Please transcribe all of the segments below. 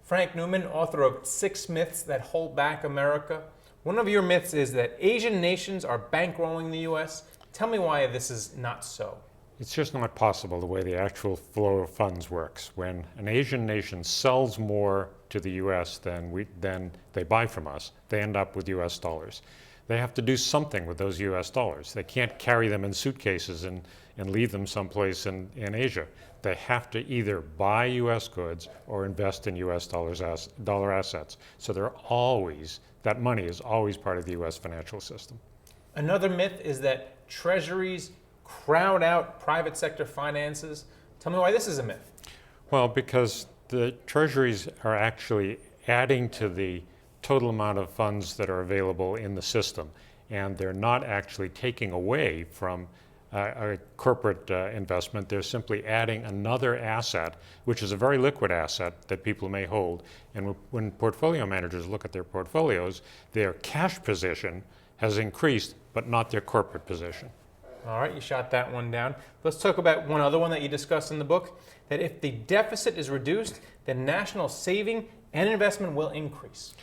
Frank Newman, author of 6 Myths That Hold Back America. One of your myths is that Asian nations are bankrolling the U.S. Tell me why this is not so. It's just not possible the way the actual flow of funds works. When an Asian nation sells more to the U.S. than they buy from us, they end up with U.S. dollars. They have to do something with those U.S. dollars. They can't carry them in suitcases and leave them someplace in Asia. They have to either buy U.S. goods or invest in U.S. dollar assets. So that money is always part of the U.S. financial system. Another myth is that Treasuries crowd out private sector finances. Tell me why this is a myth. Well, because the Treasuries are actually adding to the total amount of funds that are available in the system, and they're not actually taking away from a corporate investment. They're simply adding another asset, which is a very liquid asset that people may hold. And when portfolio managers look at their portfolios, their cash position has increased, but not their corporate position. All right, you shot that one down. Let's talk about one other one that you discussed in the book, that if the deficit is reduced, then national saving and investment will increase.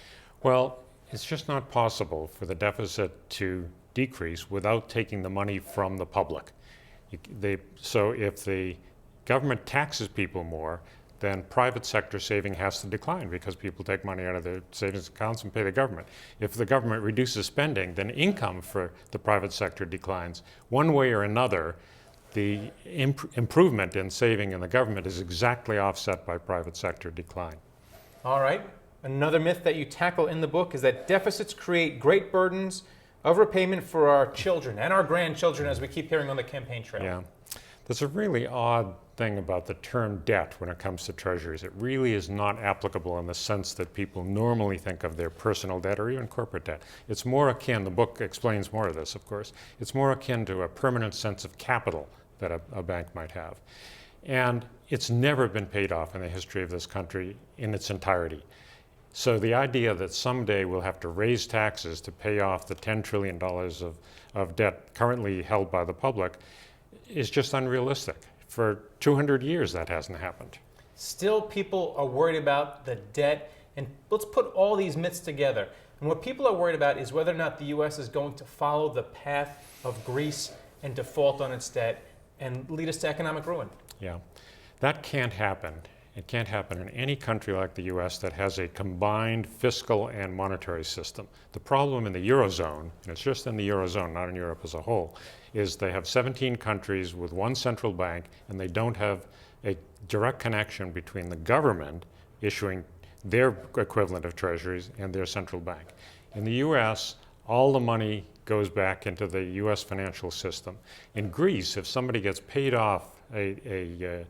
Well, it's just not possible for the deficit to decrease without taking the money from the public. So if the government taxes people more, then private sector saving has to decline because people take money out of their savings accounts and pay the government. If the government reduces spending, then income for the private sector declines. One way or another, the improvement in saving in the government is exactly offset by private sector decline. All right. Another myth that you tackle in the book is that deficits create great burdens of repayment for our children and our grandchildren, as we keep hearing on the campaign trail. Yeah. There's a really odd thing about the term debt when it comes to treasuries. It really is not applicable in the sense that people normally think of their personal debt or even corporate debt. It's more akin, the book explains more of this, of course, it's more akin to a permanent sense of capital that a bank might have. And it's never been paid off in the history of this country in its entirety. So the idea that someday we'll have to raise taxes to pay off the $10 trillion of debt currently held by the public is just unrealistic. For 200 years, that hasn't happened. Still, people are worried about the debt. And let's put all these myths together. And what people are worried about is whether or not the U.S. is going to follow the path of Greece and default on its debt and lead us to economic ruin. Yeah, that can't happen. It can't happen in any country like the U.S. that has a combined fiscal and monetary system. The problem in the Eurozone, and it's just in the Eurozone, not in Europe as a whole, is they have 17 countries with one central bank, and they don't have a direct connection between the government issuing their equivalent of treasuries and their central bank. In the U.S., all the money goes back into the U.S. financial system. In Greece, if somebody gets paid off a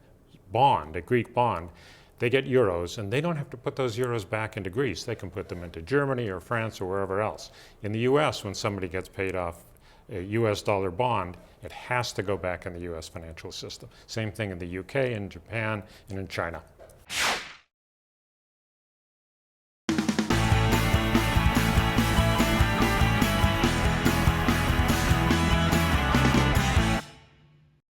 Greek bond, they get euros, and they don't have to put those euros back into Greece. They can put them into Germany or France or wherever else. In the U.S., when somebody gets paid off a U.S. dollar bond, it has to go back in the U.S. financial system. Same thing in the UK, in Japan, and in China.